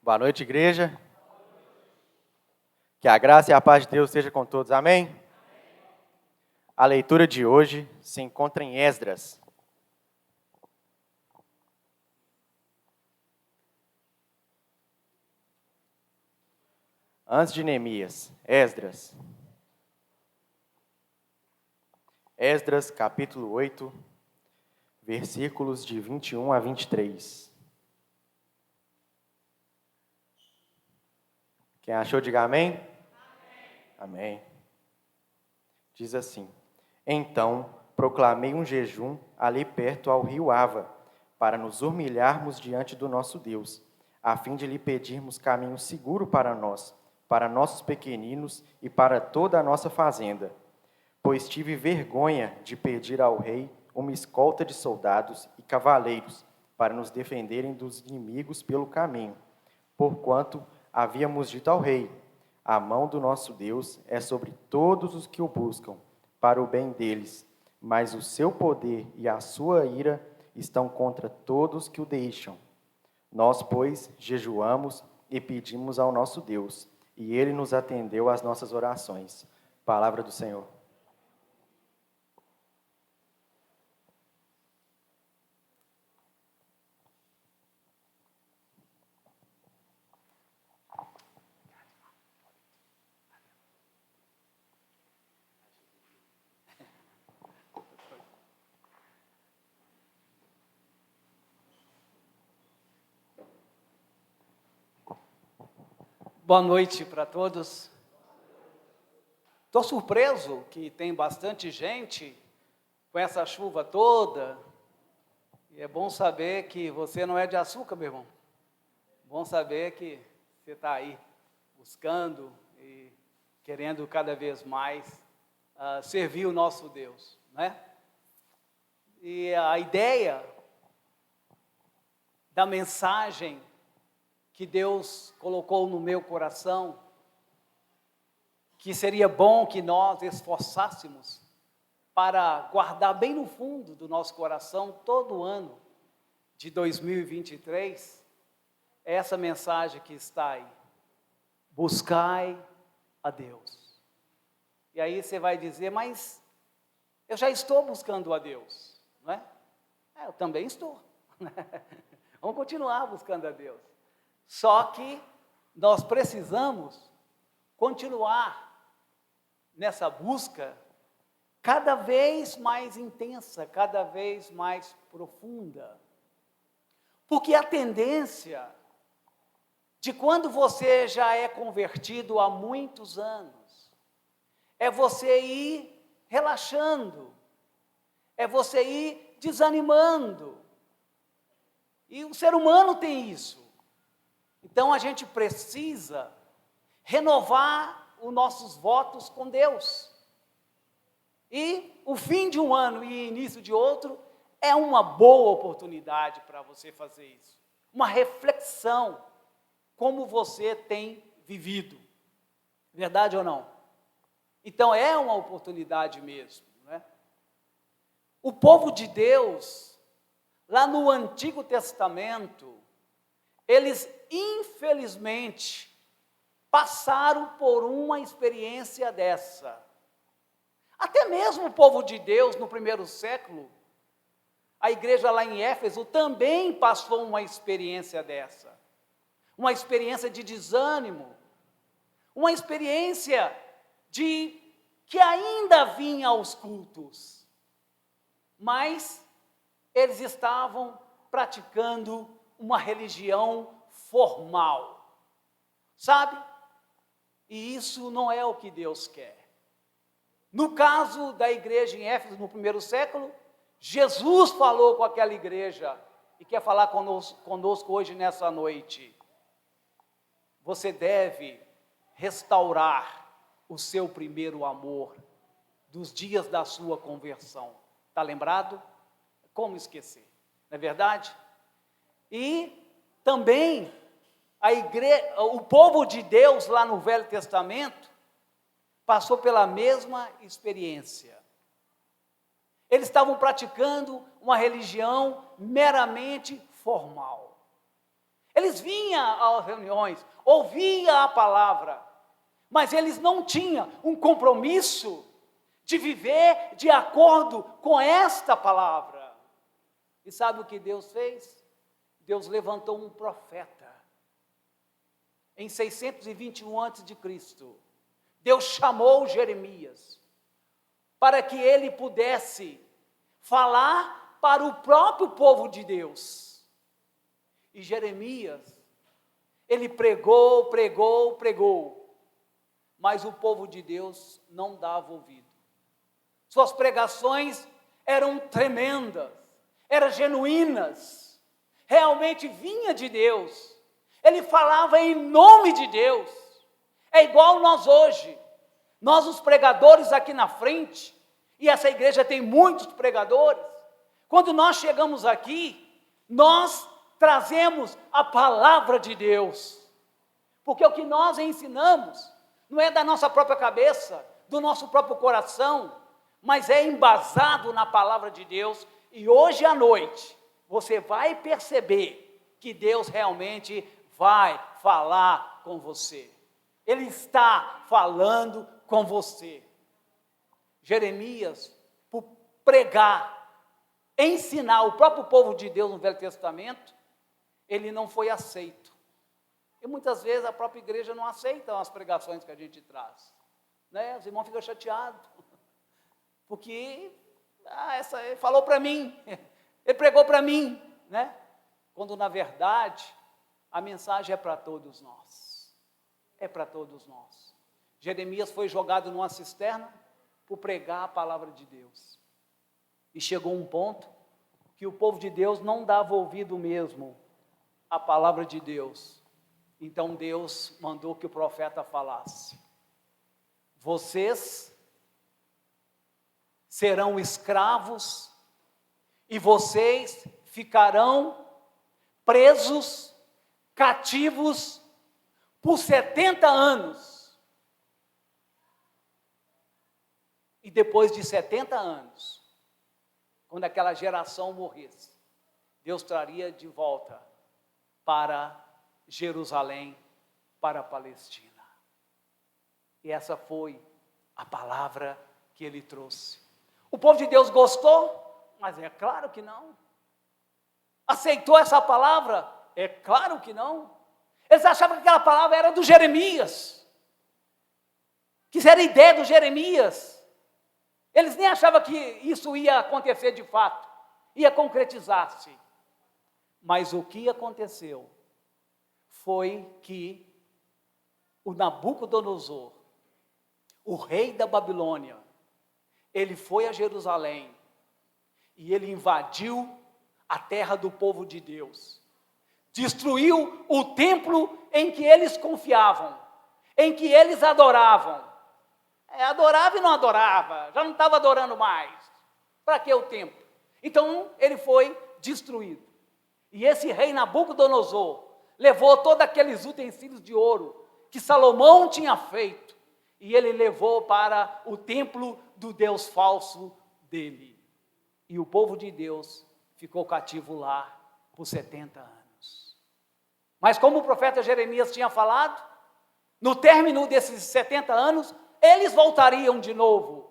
Boa noite, igreja. Que a graça e a paz de Deus seja com todos. Amém? A leitura de hoje se encontra em Esdras. Antes de Neemias, Esdras. Esdras, capítulo 8, versículos de 21 a 23. Quem achou, diga amém. Amém. Diz assim: Então proclamei um jejum ali perto ao rio Ava, para nos humilharmos diante do nosso Deus, a fim de lhe pedirmos caminho seguro para nós, para nossos pequeninos e para toda a nossa fazenda. Pois tive vergonha de pedir ao rei uma escolta de soldados e cavaleiros, para nos defenderem dos inimigos pelo caminho, porquanto havíamos dito ao rei: a mão do nosso Deus é sobre todos os que o buscam, para o bem deles, mas o seu poder e a sua ira estão contra todos que o deixam. Nós, pois, jejuamos e pedimos ao nosso Deus, e ele nos atendeu às nossas orações. Palavra do Senhor. Boa noite para todos. Estou surpreso que tem bastante gente com essa chuva toda. E é bom saber que você não é de açúcar, meu irmão. Bom saber que você está aí buscando e querendo cada vez mais servir o nosso Deus, né? E a ideia da mensagem que Deus colocou no meu coração, que seria bom que nós esforçássemos para guardar bem no fundo do nosso coração todo ano de 2023, é essa mensagem que está aí: buscai a Deus. E aí você vai dizer, mas eu já estou buscando a Deus, não é? Eu também estou. Vamos continuar buscando a Deus. Só que nós precisamos continuar nessa busca cada vez mais intensa, cada vez mais profunda. Porque a tendência de quando você já é convertido há muitos anos é você ir relaxando, é você ir desanimando. E o ser humano tem isso. Então, a gente precisa renovar os nossos votos com Deus. E o fim de um ano e início de outro é uma boa oportunidade para você fazer isso. Uma reflexão, como você tem vivido. Verdade ou não? Então, é uma oportunidade mesmo, né? O povo de Deus, lá no Antigo Testamento, eles, infelizmente, passaram por uma experiência dessa. Até mesmo o povo de Deus, no primeiro século, a igreja lá em Éfeso também passou uma experiência dessa. Uma experiência de desânimo, uma experiência de que ainda vinha aos cultos, mas eles estavam praticando uma religião formal, sabe? E isso não é o que Deus quer. No caso da igreja em Éfeso, no primeiro século, Jesus falou com aquela igreja e quer falar conosco hoje nessa noite. Você deve restaurar o seu primeiro amor dos dias da sua conversão. Está lembrado? Como esquecer? Não é verdade? E também o povo de Deus lá no Velho Testamento passou pela mesma experiência. Eles estavam praticando uma religião meramente formal. Eles vinham às reuniões, ouviam a palavra, mas eles não tinham um compromisso de viver de acordo com esta palavra. E sabe o que Deus fez? Deus levantou um profeta. Em 621 a.C., Deus chamou Jeremias para que ele pudesse falar para o próprio povo de Deus. E Jeremias, ele pregou, mas o povo de Deus não dava ouvido. Suas pregações eram tremendas, eram genuínas, realmente vinha de Deus. Ele falava em nome de Deus. É igual nós hoje, nós os pregadores aqui na frente, e essa igreja tem muitos pregadores. Quando nós chegamos aqui, nós trazemos a palavra de Deus, porque o que nós ensinamos não é da nossa própria cabeça, do nosso próprio coração, mas é embasado na palavra de Deus. E hoje à noite você vai perceber que Deus realmente vai falar com você. Ele está falando com você. Jeremias, por pregar, ensinar o próprio povo de Deus no Velho Testamento, ele não foi aceito. E muitas vezes a própria igreja não aceita as pregações que a gente traz, né? Os irmãos ficam chateados, porque ele falou para mim, ele pregou para mim, né? Quando na verdade a mensagem é para todos nós, é para todos nós. Jeremias foi jogado numa cisterna por pregar a palavra de Deus, e chegou um ponto que o povo de Deus não dava ouvido mesmo à palavra de Deus. Então Deus mandou que o profeta falasse: vocês serão escravos e vocês ficarão presos, cativos, por 70 anos. E depois de 70 anos, quando aquela geração morresse, Deus traria de volta para Jerusalém, para a Palestina. E essa foi a palavra que ele trouxe. O povo de Deus gostou? Mas é claro que não. Aceitou essa palavra? É claro que não. Eles achavam que aquela palavra era do Jeremias, que era a ideia do Jeremias. Eles nem achavam que isso ia acontecer de fato, ia concretizar-se. Mas o que aconteceu foi que o Nabucodonosor, o rei da Babilônia, ele foi a Jerusalém e ele invadiu a terra do povo de Deus, destruiu o templo em que eles confiavam, em que eles adoravam. Adorava e não adorava, já não estava adorando mais. Para que o templo? Então ele foi destruído. E esse rei Nabucodonosor levou todos aqueles utensílios de ouro que Salomão tinha feito, e ele levou para o templo do Deus falso dele. E o povo de Deus ficou cativo lá por 70 anos. Mas como o profeta Jeremias tinha falado, no término desses 70 anos, eles voltariam de novo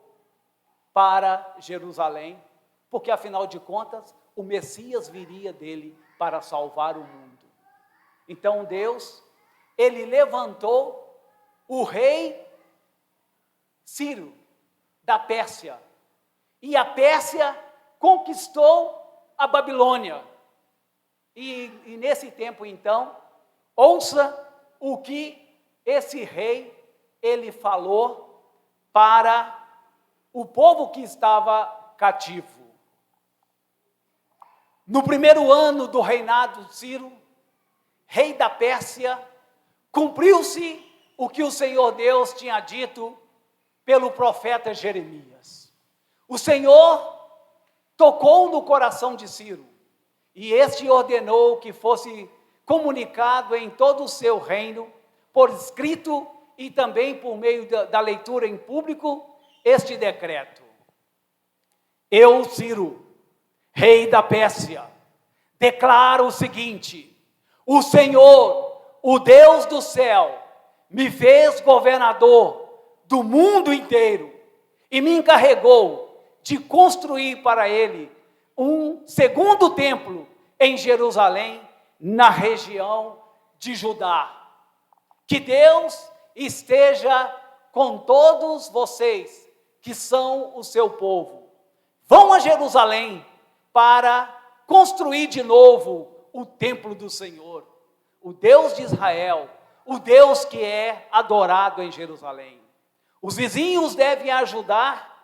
para Jerusalém, porque afinal de contas, o Messias viria dele para salvar o mundo. Então Deus, ele levantou o rei Ciro, da Pérsia, e a Pérsia conquistou a Babilônia. E nesse tempo então, ouça o que esse rei, ele falou para o povo que estava cativo. No primeiro ano do reinado de Ciro, rei da Pérsia, cumpriu-se o que o Senhor Deus tinha dito pelo profeta Jeremias. O Senhor tocou no coração de Ciro, e este ordenou que fosse comunicado em todo o seu reino, por escrito e também por meio da leitura em público, este decreto: eu, Ciro, rei da Pérsia, declaro o seguinte: o Senhor, o Deus do céu, me fez governador do mundo inteiro e me encarregou de construir para ele um segundo templo em Jerusalém, na região de Judá. Que Deus esteja com todos vocês que são o seu povo. Vão a Jerusalém para construir de novo o templo do Senhor, o Deus de Israel, o Deus que é adorado em Jerusalém. Os vizinhos devem ajudar.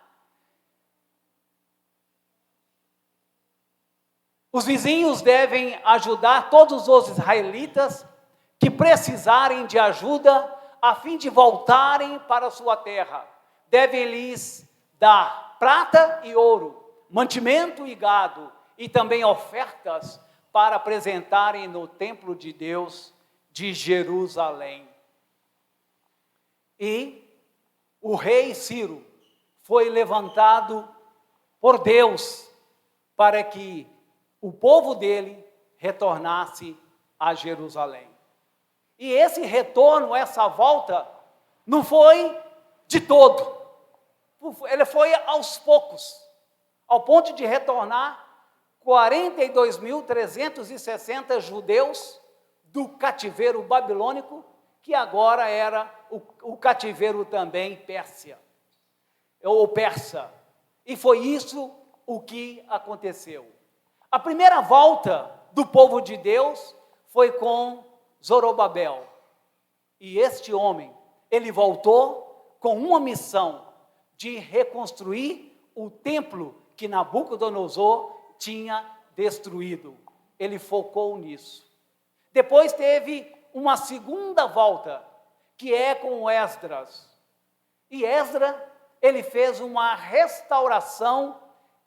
Os vizinhos devem ajudar todos os israelitas que precisarem de ajuda a fim de voltarem para a sua terra. Devem lhes dar prata e ouro, mantimento e gado, e também ofertas para apresentarem no templo de Deus de Jerusalém. E o rei Ciro foi levantado por Deus para que o povo dele retornasse a Jerusalém. E esse retorno, essa volta, não foi de todo. Ele foi aos poucos, ao ponto de retornar 42.360 judeus do cativeiro babilônico, que agora era o cativeiro também persa. E foi isso o que aconteceu. A primeira volta do povo de Deus foi com Zorobabel. E este homem, ele voltou com uma missão de reconstruir o templo que Nabucodonosor tinha destruído. Ele focou nisso. Depois teve uma segunda volta, que é com Esdras. E Esdras, ele fez uma restauração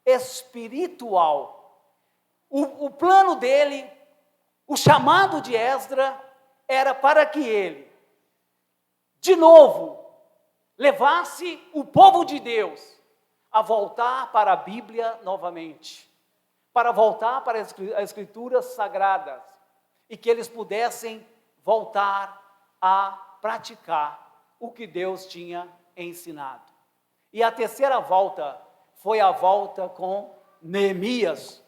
espiritual. O plano dele, o chamado de Esdras, era para que ele, de novo, levasse o povo de Deus a voltar para a Bíblia novamente, para voltar para as Escrituras Sagradas, e que eles pudessem voltar a praticar o que Deus tinha ensinado. E a terceira volta foi a volta com Neemias,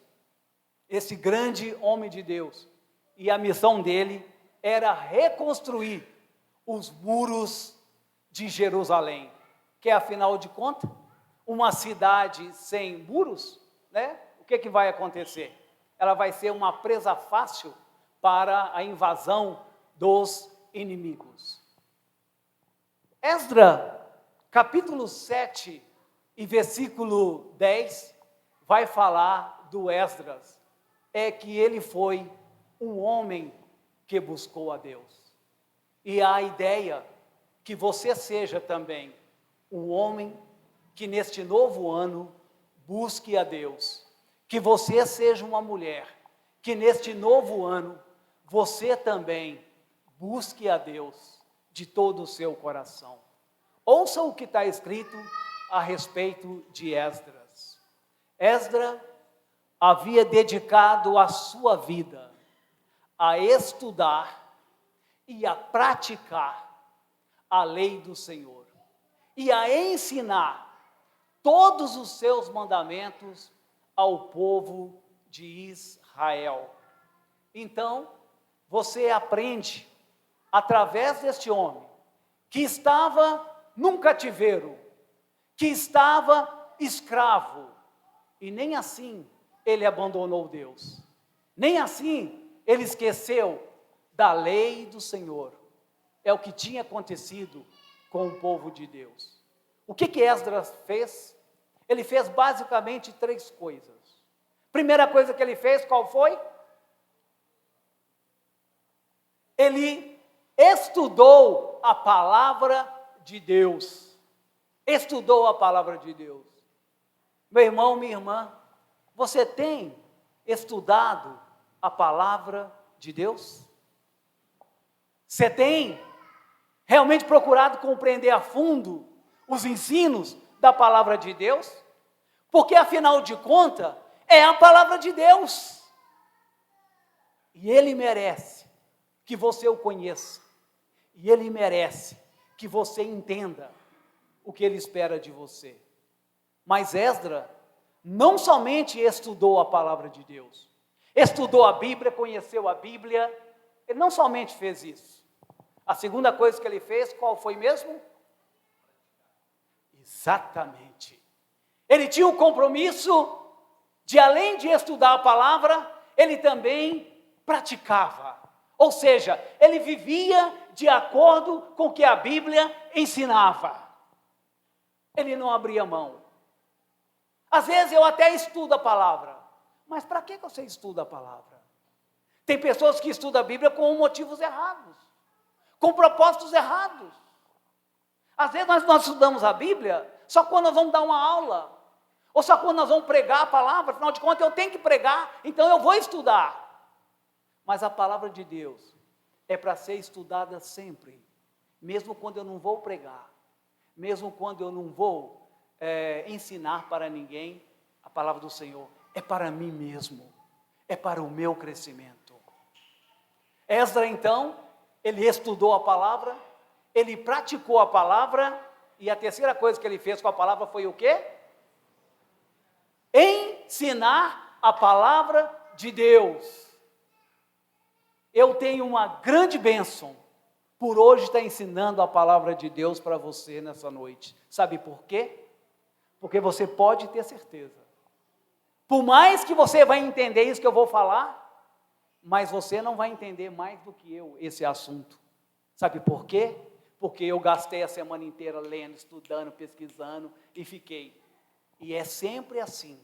esse grande homem de Deus, e a missão dele era reconstruir os muros de Jerusalém, que afinal de contas, uma cidade sem muros, né? O que vai acontecer? Ela vai ser uma presa fácil para a invasão dos inimigos. Esdras, capítulo 7 e versículo 10, vai falar do Esdras, é que ele foi um homem que buscou a Deus. E a ideia que você seja também um homem que neste novo ano busque a Deus. Que você seja uma mulher que neste novo ano você também busque a Deus de todo o seu coração. Ouça o que está escrito a respeito de Esdras. Esdras havia dedicado a sua vida a estudar e a praticar a lei do Senhor e a ensinar todos os seus mandamentos ao povo de Israel. Então, você aprende através deste homem que estava num cativeiro, que estava escravo, e nem assim ele abandonou Deus, nem assim ele esqueceu da lei do Senhor. É o que tinha acontecido com o povo de Deus. O que Esdras fez? Ele fez basicamente 3 coisas. Primeira coisa que ele fez, qual foi? Ele estudou a palavra de Deus. Estudou a palavra de Deus. Meu irmão, minha irmã, você tem estudado a palavra de Deus? Você tem realmente procurado compreender a fundo os ensinos da palavra de Deus? Porque, afinal de contas, é a palavra de Deus. E Ele merece que você o conheça. E Ele merece que você entenda o que Ele espera de você. Mas Esdras não somente estudou a palavra de Deus, estudou a Bíblia, conheceu a Bíblia, ele não somente fez isso. A segunda coisa que ele fez, qual foi mesmo? Exatamente. Ele tinha o compromisso de, além de estudar a palavra, ele também praticava. Ou seja, ele vivia de acordo com o que a Bíblia ensinava. Ele não abria mão. Às vezes eu até estudo a palavra, mas para que você estuda a palavra? Tem pessoas que estudam a Bíblia com motivos errados, com propósitos errados. Às vezes nós estudamos a Bíblia só quando nós vamos dar uma aula, ou só quando nós vamos pregar a palavra. Afinal de contas eu tenho que pregar, então eu vou estudar. Mas a palavra de Deus é para ser estudada sempre, mesmo quando eu não vou pregar, mesmo quando eu não vou ensinar para ninguém. A palavra do Senhor é para mim mesmo, é para o meu crescimento. Esdras, então, ele estudou a palavra, ele praticou a palavra, e a terceira coisa que ele fez com a palavra foi o quê? Ensinar a palavra de Deus. Eu tenho uma grande bênção por hoje estar ensinando a palavra de Deus para você nessa noite. Sabe por quê? Porque você pode ter certeza. Por mais que você vai entender isso que eu vou falar, mas você não vai entender mais do que eu esse assunto. Sabe por quê? Porque eu gastei a semana inteira lendo, estudando, pesquisando e fiquei. E é sempre assim.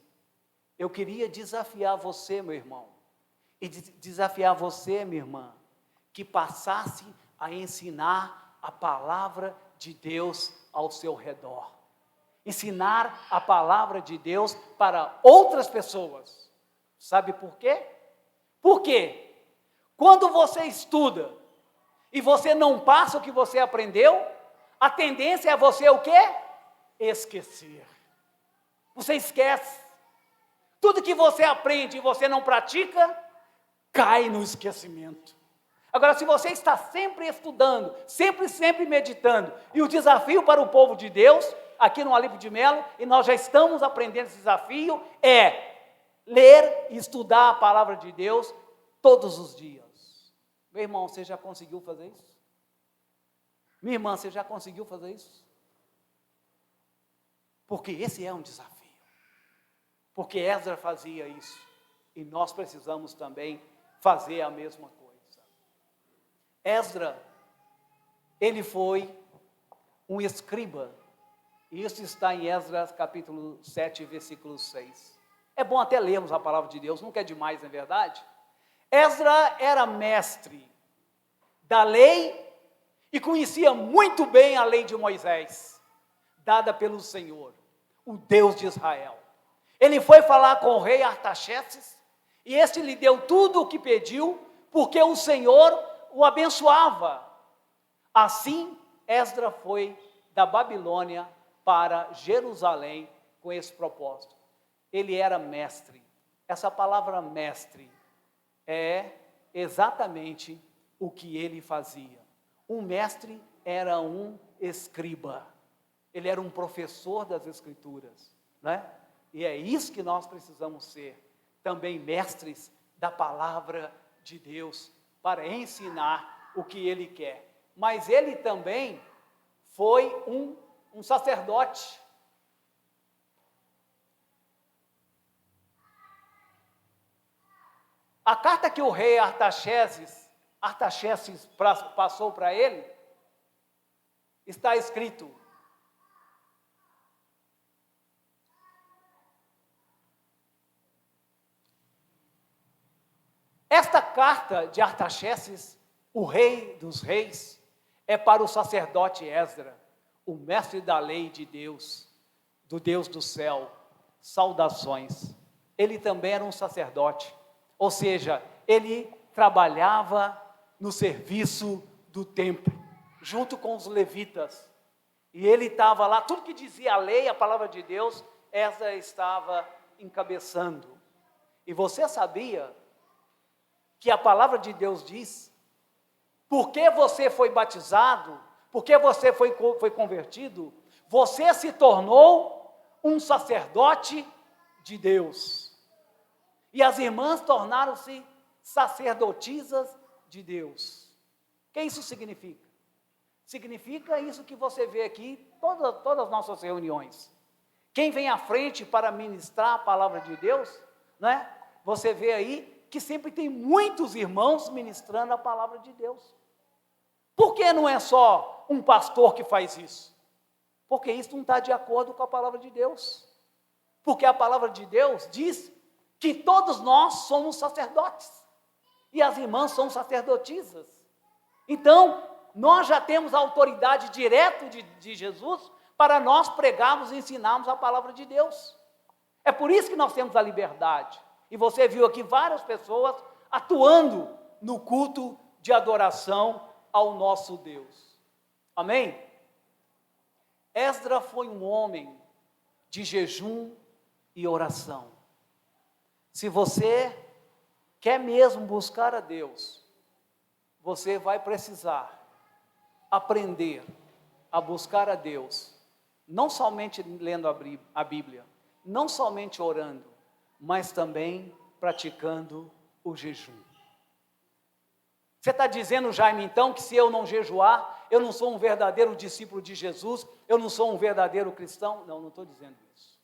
Eu queria desafiar você, meu irmão, e desafiar você, minha irmã, que passasse a ensinar a palavra de Deus ao seu redor. Ensinar a palavra de Deus para outras pessoas. Sabe por quê? Porque quando você estuda e você não passa o que você aprendeu, a tendência é você o quê? Esquecer. Você esquece. Tudo que você aprende e você não pratica, cai no esquecimento. Agora, se você está sempre estudando, sempre meditando, e o desafio para o povo de Deus, aqui no Alipe de Melo, e nós já estamos aprendendo esse desafio, é ler e estudar a palavra de Deus todos os dias. Meu irmão, você já conseguiu fazer isso? Minha irmã, você já conseguiu fazer isso? Porque esse é um desafio. Porque Esdras fazia isso, e nós precisamos também fazer a mesma coisa. Esdras, ele foi um escriba, e isso está em Esdras capítulo 7, versículo 6. É bom até lermos a palavra de Deus, nunca é demais, não é verdade? Esdras era mestre da lei e conhecia muito bem a lei de Moisés, dada pelo Senhor, o Deus de Israel. Ele foi falar com o rei Artaxerxes, e este lhe deu tudo o que pediu, porque o Senhor o abençoava. Assim, Esdras foi da Babilônia para Jerusalém com esse propósito. Ele era mestre. Essa palavra mestre é exatamente o que ele fazia. Um mestre era um escriba. Ele era um professor das Escrituras, né? E é isso que nós precisamos ser, também mestres da palavra de Deus, para ensinar o que Ele quer. Mas ele também foi um sacerdote. A carta que o rei Artaxerxes passou para ele, está escrito: esta carta de Artaxerxes, o rei dos reis, é para o sacerdote Esdras, o mestre da lei de Deus, do Deus do céu. Saudações. Ele também era um sacerdote, ou seja, ele trabalhava no serviço do templo, junto com os levitas. E ele estava lá, tudo que dizia a lei, a palavra de Deus, Esdras estava encabeçando. E você sabia que a palavra de Deus diz porque você foi batizado, porque você foi convertido, você se tornou um sacerdote de Deus. E as irmãs tornaram-se sacerdotisas de Deus. O que isso significa? Significa isso que você vê aqui, todas as nossas reuniões. Quem vem à frente para ministrar a palavra de Deus, né? Você vê aí que sempre tem muitos irmãos ministrando a palavra de Deus. Por que não é só um pastor que faz isso? Porque isso não está de acordo com a palavra de Deus. Porque a palavra de Deus diz que todos nós somos sacerdotes. E as irmãs são sacerdotisas. Então, nós já temos a autoridade direta de Jesus para nós pregarmos e ensinarmos a palavra de Deus. É por isso que nós temos a liberdade. E você viu aqui várias pessoas atuando no culto de adoração ao nosso Deus. Amém? Esdras foi um homem de jejum e oração. Se você quer mesmo buscar a Deus, você vai precisar aprender a buscar a Deus, não somente lendo a Bíblia, não somente orando, mas também praticando o jejum. Você está dizendo, Jaime, então, que se eu não jejuar, eu não sou um verdadeiro discípulo de Jesus, eu não sou um verdadeiro cristão? Não, não estou dizendo isso.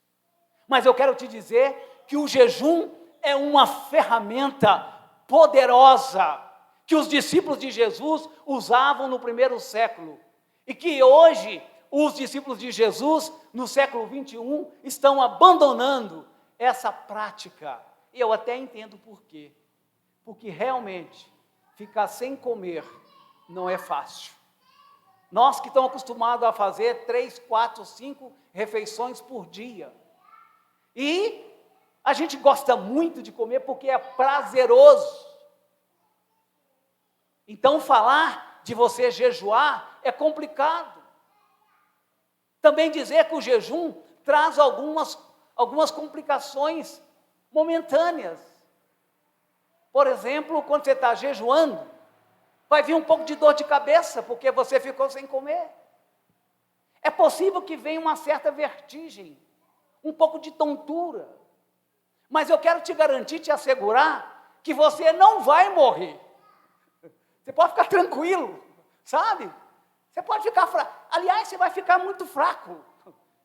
Mas eu quero te dizer que o jejum é uma ferramenta poderosa que os discípulos de Jesus usavam no primeiro século e que hoje os discípulos de Jesus, no século 21, estão abandonando essa prática. E eu até entendo por quê. Porque realmente ficar sem comer não é fácil. Nós que estamos acostumados a fazer 3, 4, 5 refeições por dia. E a gente gosta muito de comer porque é prazeroso. Então falar de você jejuar é complicado. Também dizer que o jejum traz algumas complicações momentâneas. Por exemplo, quando você está jejuando, vai vir um pouco de dor de cabeça, porque você ficou sem comer. É possível que venha uma certa vertigem, um pouco de tontura. Mas eu quero te garantir, te assegurar, que você não vai morrer. Você pode ficar tranquilo, sabe? Você pode ficar fraco. Aliás, você vai ficar muito fraco.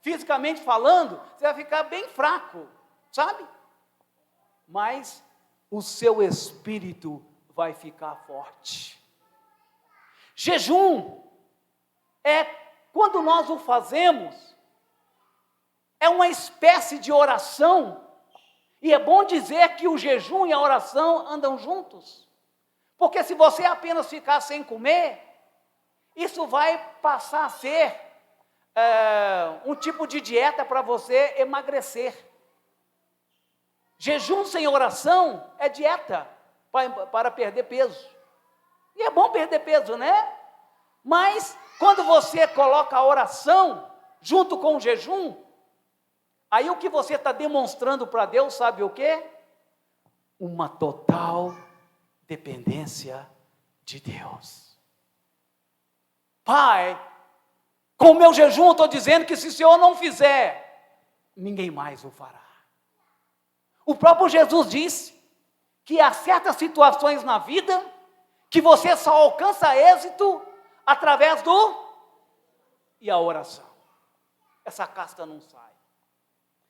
Fisicamente falando, você vai ficar bem fraco, sabe? Mas o seu espírito vai ficar forte. Jejum é, quando nós o fazemos, é uma espécie de oração. E é bom dizer que o jejum e a oração andam juntos. Porque se você apenas ficar sem comer, isso vai passar a ser um tipo de dieta para você emagrecer. Jejum sem oração é dieta para perder peso. E é bom perder peso, né? Mas quando você coloca a oração junto com o jejum, aí o que você está demonstrando para Deus, sabe o quê? Uma total dependência de Deus. Pai, com o meu jejum eu estou dizendo que se o Senhor não fizer, ninguém mais o fará. O próprio Jesus disse que há certas situações na vida que você só alcança êxito através e a oração. Essa casca não sai.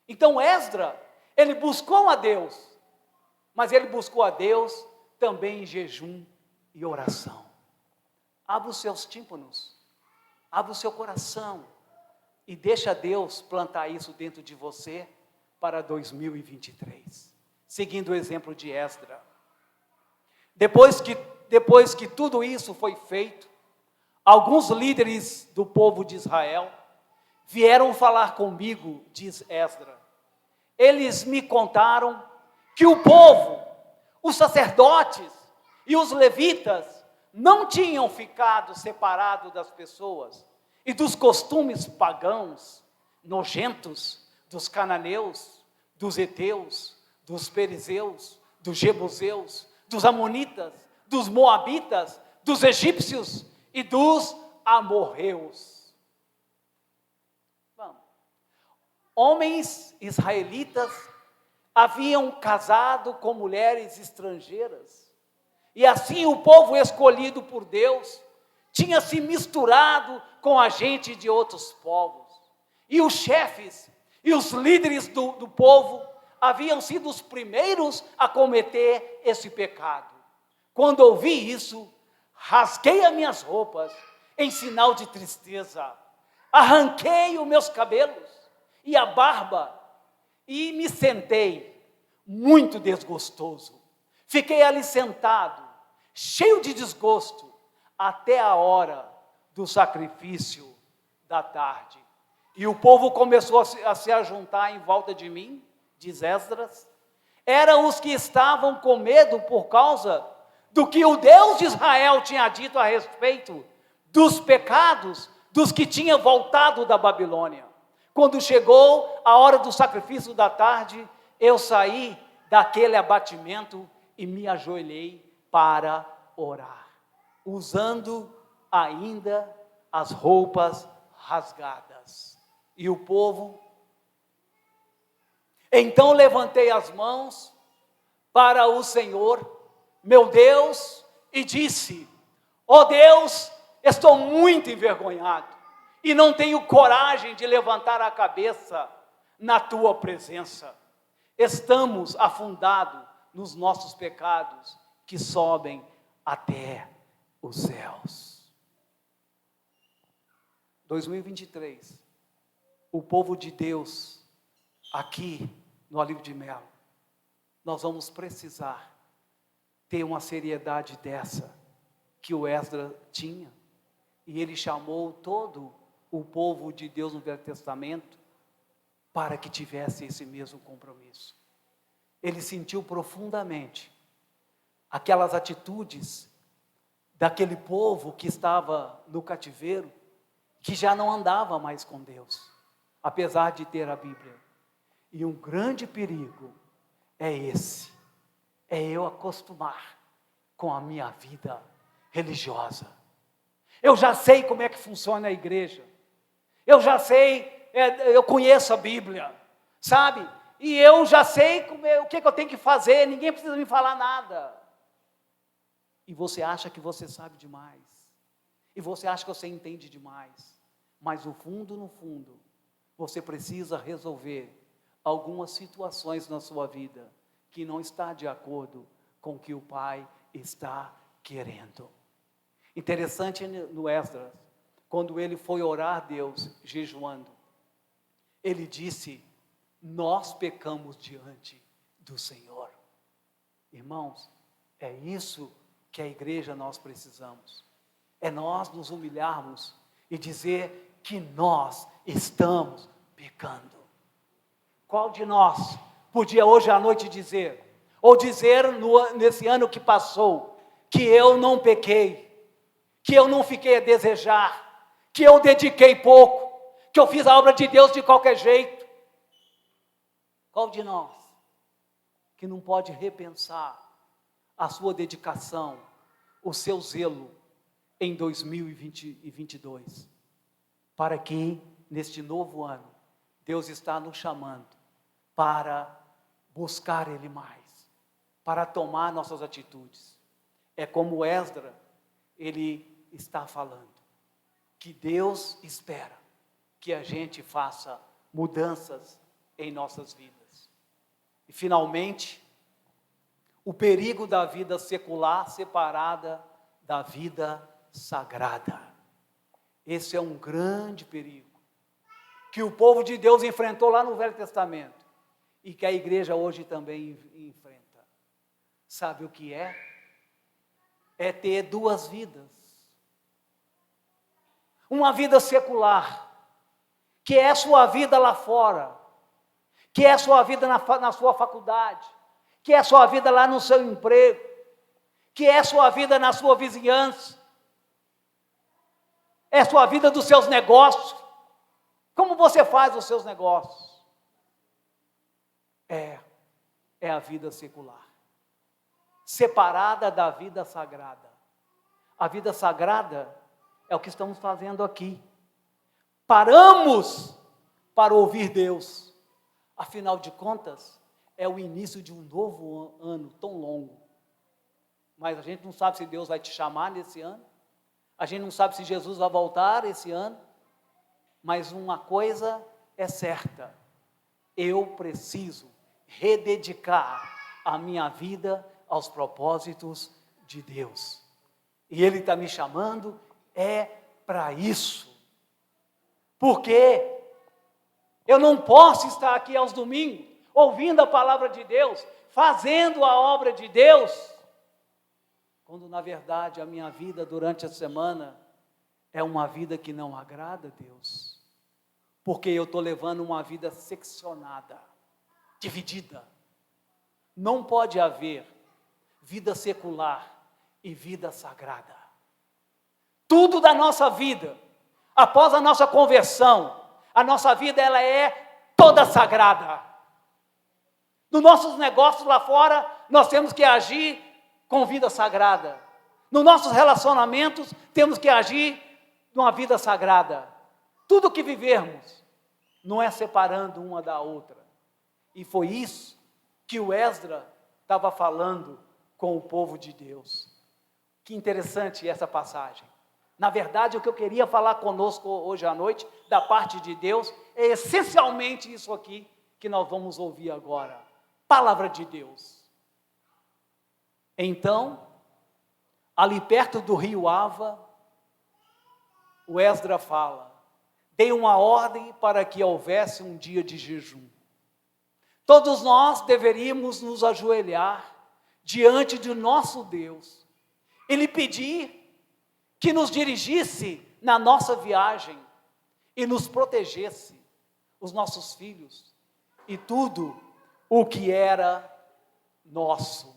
Então Esdras, ele buscou a Deus, mas ele buscou a Deus também em jejum e oração. Abra os seus tímpanos, abra o seu coração e deixa Deus plantar isso dentro de você para 2023, seguindo o exemplo de Esdras. Depois que tudo isso foi feito, alguns líderes do povo de Israel vieram falar comigo, diz Esdras. Eles me contaram que o povo, os sacerdotes e os levitas não tinham ficado separados das pessoas e dos costumes pagãos, nojentos, dos cananeus, dos heteus, dos perizeus, dos jebuseus, dos amonitas, dos moabitas, dos egípcios e dos amorreus. Vamos. Homens israelitas haviam casado com mulheres estrangeiras, e assim o povo escolhido por Deus tinha se misturado com a gente de outros povos. E os chefes e os líderes do povo haviam sido os primeiros a cometer esse pecado. Quando ouvi isso, rasguei as minhas roupas em sinal de tristeza, arranquei os meus cabelos e a barba e me sentei muito desgostoso. Fiquei ali sentado, cheio de desgosto, até a hora do sacrifício da tarde. E o povo começou a se ajuntar em volta de mim, diz Esdras. Eram os que estavam com medo por causa do que o Deus de Israel tinha dito a respeito dos pecados dos que tinham voltado da Babilônia. Quando chegou a hora do sacrifício da tarde, eu saí daquele abatimento e me ajoelhei para orar, usando ainda as roupas rasgadas. E o povo... Então levantei as mãos para o Senhor, meu Deus, e disse: ó Deus, estou muito envergonhado e não tenho coragem de levantar a cabeça na tua presença. Estamos afundados nos nossos pecados que sobem até os céus. 2023, o povo de Deus aqui no Olivo de Melo, nós vamos precisar ter uma seriedade dessa que o Esdras tinha, e ele chamou todo o povo de Deus no Velho Testamento para que tivesse esse mesmo compromisso. Ele sentiu profundamente aquelas atitudes daquele povo que estava no cativeiro, que já não andava mais com Deus, apesar de ter a Bíblia. E um grande perigo é esse, é eu acostumar com a minha vida religiosa. Eu já sei como é que funciona a igreja, eu já sei, eu conheço a Bíblia, sabe? E eu já sei o que eu tenho que fazer, ninguém precisa me falar nada. E você acha que você sabe demais, e você acha que você entende demais, mas no fundo, você precisa resolver algumas situações na sua vida que não está de acordo com o que o Pai está querendo. Interessante no Esdras, quando ele foi orar a Deus, jejuando, ele disse: nós pecamos diante do Senhor. Irmãos, é isso que a igreja nós precisamos. É nós nos humilharmos e dizer que nós estamos pecando. Qual de nós podia hoje à noite dizer, ou dizer nesse ano que passou, que eu não pequei, que eu não fiquei a desejar, que eu dediquei pouco, que eu fiz a obra de Deus de qualquer jeito? Qual de nós que não pode repensar a sua dedicação, o seu zelo em 2022, para que neste novo ano Deus está nos chamando para buscar Ele mais, para tomar nossas atitudes. É como Esdras, ele está falando, que Deus espera que a gente faça mudanças em nossas vidas. E finalmente, o perigo da vida secular separada da vida sagrada. Esse é um grande perigo que o povo de Deus enfrentou lá no Velho Testamento e que a igreja hoje também enfrenta. Sabe o que é? É ter duas vidas. Uma vida secular, que é a sua vida lá fora, que é a sua vida na sua faculdade, que é a sua vida lá no seu emprego, que é a sua vida na sua vizinhança, é a sua vida dos seus negócios. Como você faz os seus negócios? É a vida secular, separada da vida sagrada. A vida sagrada é o que estamos fazendo aqui. Paramos para ouvir Deus. Afinal de contas, é o início de um novo ano tão longo. Mas a gente não sabe se Deus vai te chamar nesse ano. A gente não sabe se Jesus vai voltar esse ano. Mas uma coisa é certa: eu preciso rededicar a minha vida aos propósitos de Deus. E Ele está me chamando para isso. Porque eu não posso estar aqui aos domingos, ouvindo a palavra de Deus, fazendo a obra de Deus, quando na verdade a minha vida durante a semana é uma vida que não agrada a Deus. Porque eu estou levando uma vida seccionada, dividida. Não pode haver vida secular e vida sagrada. Tudo da nossa vida, após a nossa conversão, a nossa vida ela é toda sagrada. Nos nossos negócios lá fora, nós temos que agir com vida sagrada. Nos nossos relacionamentos, temos que agir numa vida sagrada. Tudo que vivermos não é separando uma da outra. E foi isso que o Esdras estava falando com o povo de Deus. Que interessante essa passagem. Na verdade, o que eu queria falar conosco hoje à noite, da parte de Deus, é essencialmente isso aqui que nós vamos ouvir agora. Palavra de Deus. Então, ali perto do rio Ava, o Esdras fala: dei uma ordem para que houvesse um dia de jejum. Todos nós deveríamos nos ajoelhar diante de nosso Deus e lhe pedir que nos dirigisse na nossa viagem e nos protegesse, os nossos filhos e tudo o que era nosso.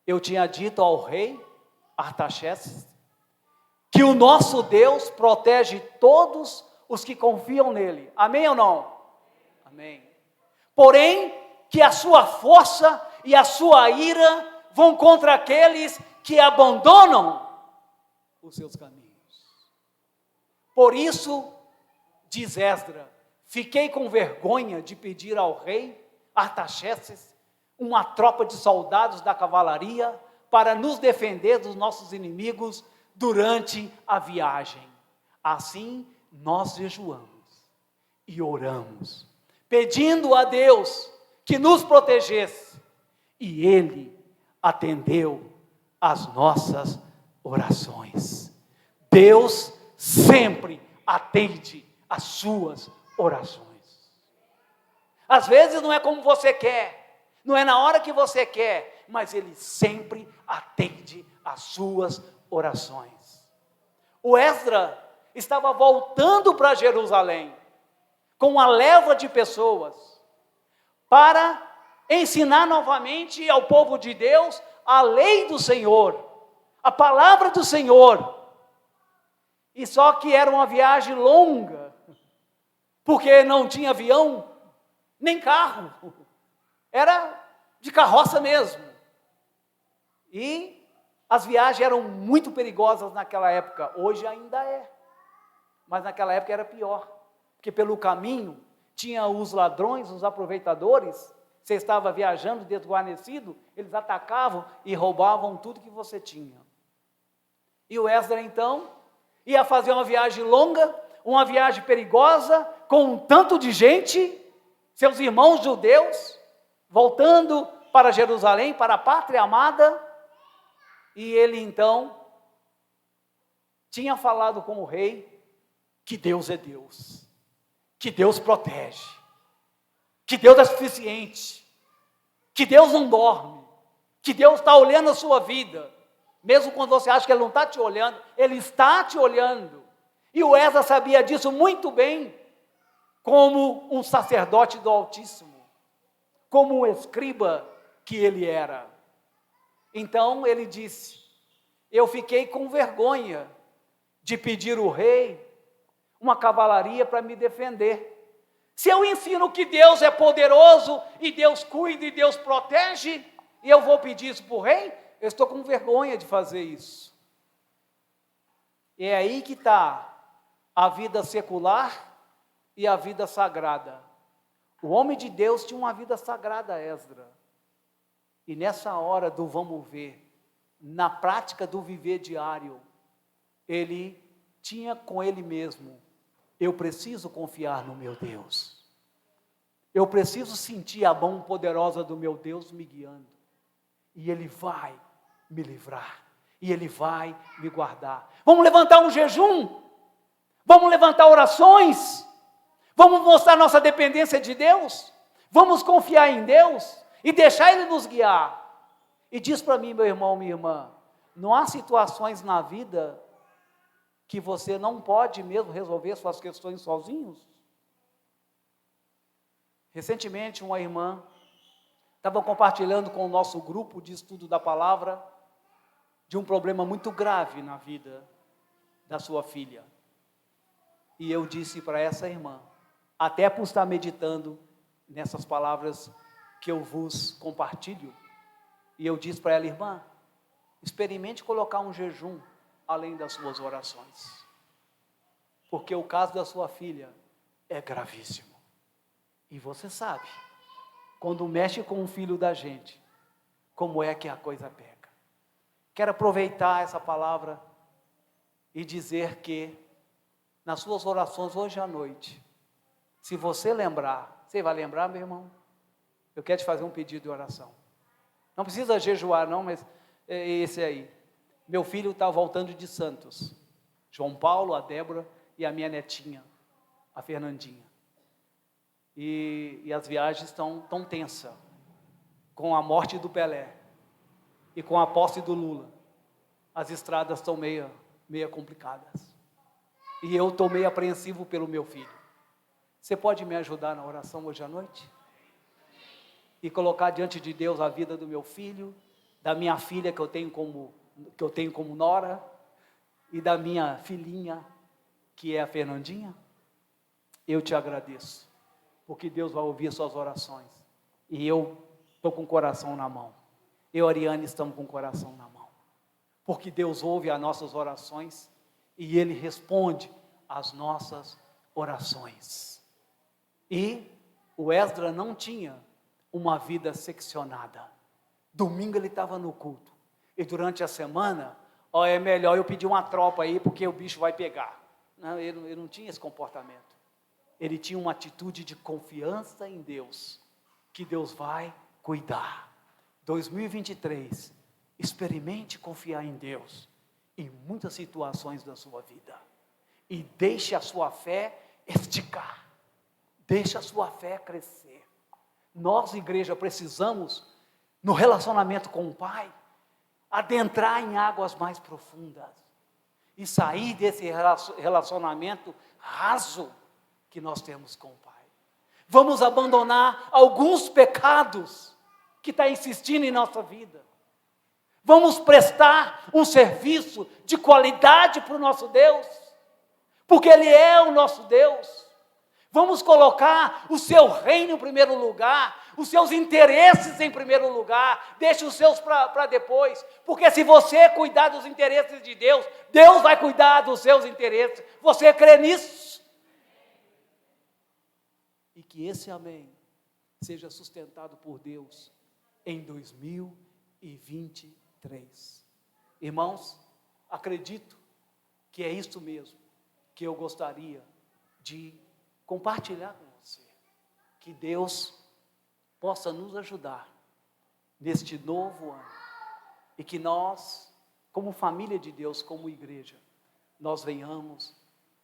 Eu tinha dito ao rei Artaxerxes que o nosso Deus protege todos os que confiam nele. Amém ou não? Amém. Porém, que a sua força e a sua ira vão contra aqueles que abandonam os seus caminhos. Por isso, diz Esdras, fiquei com vergonha de pedir ao rei Artaxerxes uma tropa de soldados da cavalaria para nos defender dos nossos inimigos durante a viagem. Assim, nós jejuamos e oramos, pedindo a Deus que nos protegesse, e Ele atendeu às nossas orações. Deus sempre atende às suas orações. Às vezes não é como você quer, não é na hora que você quer, mas Ele sempre atende às suas orações. O Esdras estava voltando para Jerusalém com uma leva de pessoas para ensinar novamente ao povo de Deus a lei do Senhor, a palavra do Senhor. E só que era uma viagem longa, porque não tinha avião, nem carro, era de carroça mesmo. E as viagens eram muito perigosas naquela época, hoje ainda é, mas naquela época era pior, porque pelo caminho tinha os ladrões, os aproveitadores. Você estava viajando desguarnecido, eles atacavam e roubavam tudo que você tinha. E o Esdras então ia fazer uma viagem longa, uma viagem perigosa, com um tanto de gente, seus irmãos judeus, voltando para Jerusalém, para a pátria amada. E ele então tinha falado com o rei que Deus é Deus, que Deus protege, que Deus é suficiente, que Deus não dorme, que Deus está olhando a sua vida, mesmo quando você acha que Ele não está te olhando, Ele está te olhando. E o Esdras sabia disso muito bem, como um sacerdote do Altíssimo, como um escriba que ele era. Então ele disse: eu fiquei com vergonha de pedir ao rei uma cavalaria para me defender. Se eu ensino que Deus é poderoso, e Deus cuida, e Deus protege, e eu vou pedir isso para o rei? Eu estou com vergonha de fazer isso. E é aí que está a vida secular e a vida sagrada. O homem de Deus tinha uma vida sagrada, Esdras. E nessa hora do vamos ver, na prática do viver diário, ele tinha com ele mesmo: eu preciso confiar no meu Deus. Eu preciso sentir a mão poderosa do meu Deus me guiando. E Ele vai me livrar. E Ele vai me guardar. Vamos levantar um jejum? Vamos levantar orações? Vamos mostrar nossa dependência de Deus? Vamos confiar em Deus e deixar Ele nos guiar? E diz para mim, meu irmão, minha irmã, não há situações na vida que você não pode mesmo resolver suas questões sozinhos? Recentemente, uma irmã estava compartilhando com o nosso grupo de estudo da palavra de um problema muito grave na vida da sua filha. E eu disse para essa irmã, até por estar meditando nessas palavras que eu vos compartilho, e eu disse para ela: irmã, experimente colocar um jejum além das suas orações, porque o caso da sua filha é gravíssimo. E você sabe, quando mexe com o filho da gente, como é que a coisa pega. Quero aproveitar essa palavra e dizer que, nas suas orações hoje à noite, se você lembrar, você vai lembrar, meu irmão? Eu quero te fazer um pedido de oração. Não precisa jejuar não, mas é esse aí. Meu filho está voltando de Santos. João Paulo, a Débora e a minha netinha, a Fernandinha. E as viagens estão tão tensas, com a morte do Pelé e com a posse do Lula. As estradas estão meia complicadas. E eu estou meio apreensivo pelo meu filho. Você pode me ajudar na oração hoje à noite? E colocar diante de Deus a vida do meu filho, da minha filha que eu tenho como nora, e da minha filhinha, que é a Fernandinha? Eu te agradeço, porque Deus vai ouvir suas orações. E eu estou com o coração na mão. Eu e a Ariane estamos com o coração na mão. Porque Deus ouve as nossas orações e Ele responde às nossas orações. E o Esdras não tinha uma vida seccionada. Domingo ele estava no culto. E durante a semana, é melhor eu pedir uma tropa aí, porque o bicho vai pegar. Não, ele não tinha esse comportamento. Ele tinha uma atitude de confiança em Deus, que Deus vai cuidar. 2023, experimente confiar em Deus em muitas situações da sua vida. E deixe a sua fé esticar. Deixe a sua fé crescer. Nós, igreja, precisamos, no relacionamento com o Pai, adentrar em águas mais profundas. E sair desse relacionamento raso que nós temos com o Pai. Vamos abandonar alguns pecados que está insistindo em nossa vida. Vamos prestar um serviço de qualidade para o nosso Deus, porque Ele é o nosso Deus. Vamos colocar o seu reino em primeiro lugar, os seus interesses em primeiro lugar, deixe os seus para depois, porque se você cuidar dos interesses de Deus, Deus vai cuidar dos seus interesses. Você crê nisso? E que esse amém seja sustentado por Deus em 2023. Irmãos, acredito que é isso mesmo que eu gostaria de compartilhar com você. Que Deus possa nos ajudar neste novo ano. E que nós, como família de Deus, como igreja, nós venhamos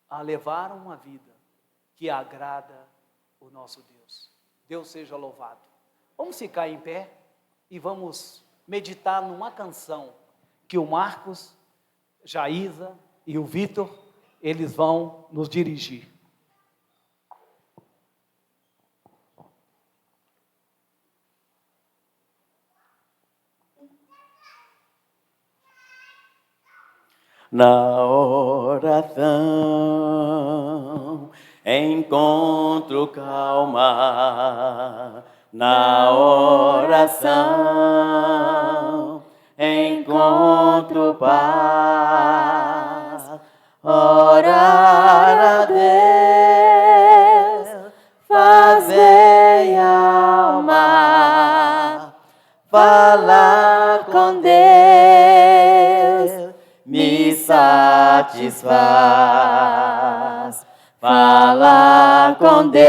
a levar uma vida que agrada o nosso Deus. Deus seja louvado. Vamos ficar em pé e vamos meditar numa canção que o Marcos, Jaísa e o Vitor, eles vão nos dirigir. Na oração encontro calma, na oração encontro paz. Orar a Deus faz bem à alma. Falar com Deus me satisfaz. Falar com Deus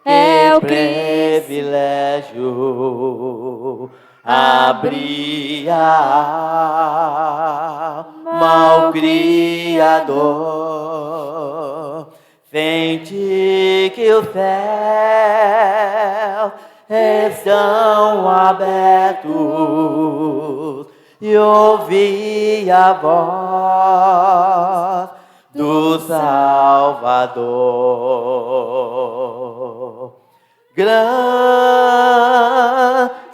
é o privilégio. Abrir a alma ao Criador. Sente que os céus estão abertos e ouvi a voz do Salvador. Grande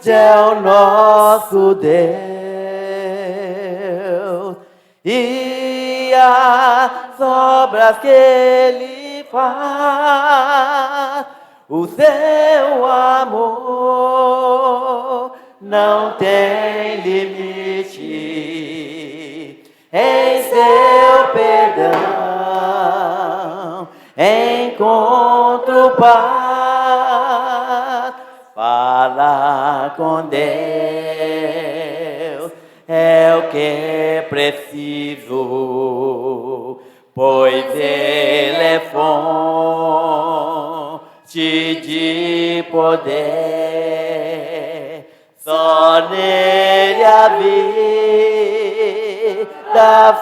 é o nosso Deus e as obras que Ele faz. O seu amor não tem limite. Em seu perdão encontro paz. Falar com Deus é o que preciso, pois Ele é fonte de poder. Só nele a vida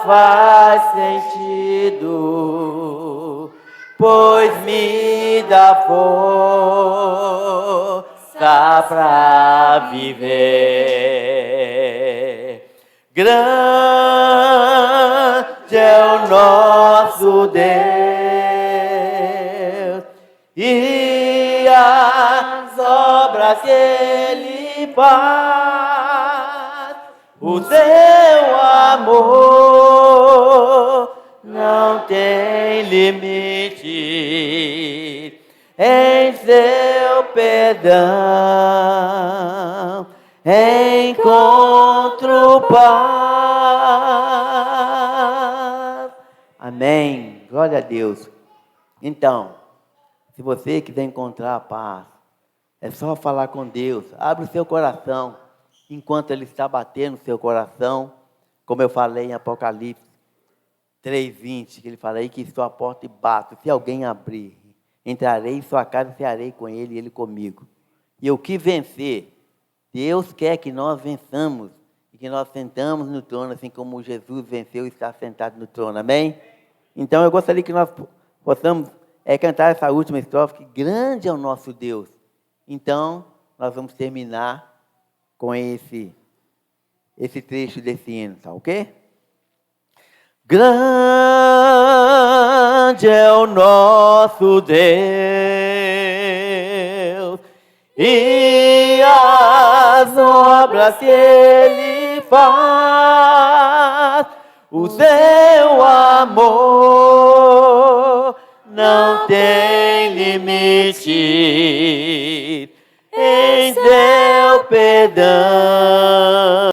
faz sentido, pois me dá força para viver. Grande é o nosso Deus e as obras que Ele faz. O seu amor não tem limite. Em seu perdão encontro paz. Amém. Glória a Deus. Então, se você quiser encontrar a paz, é só falar com Deus. Abre o seu coração enquanto Ele está batendo no seu coração. Como eu falei em Apocalipse 3:20, que Ele fala aí que estou à porta e bato. Se alguém abrir, entrarei em sua casa e cearei com ele e ele comigo. E o que vencer? Deus quer que nós vençamos e que nós sentamos no trono, assim como Jesus venceu e está sentado no trono. Amém? Então eu gostaria que nós possamos cantar essa última estrofe, que grande é o nosso Deus. Então nós vamos terminar com esse trecho desse hino, tá ok? Grande é o nosso Deus e as obras que Ele faz. O seu amor não tem limite. Em seu perdão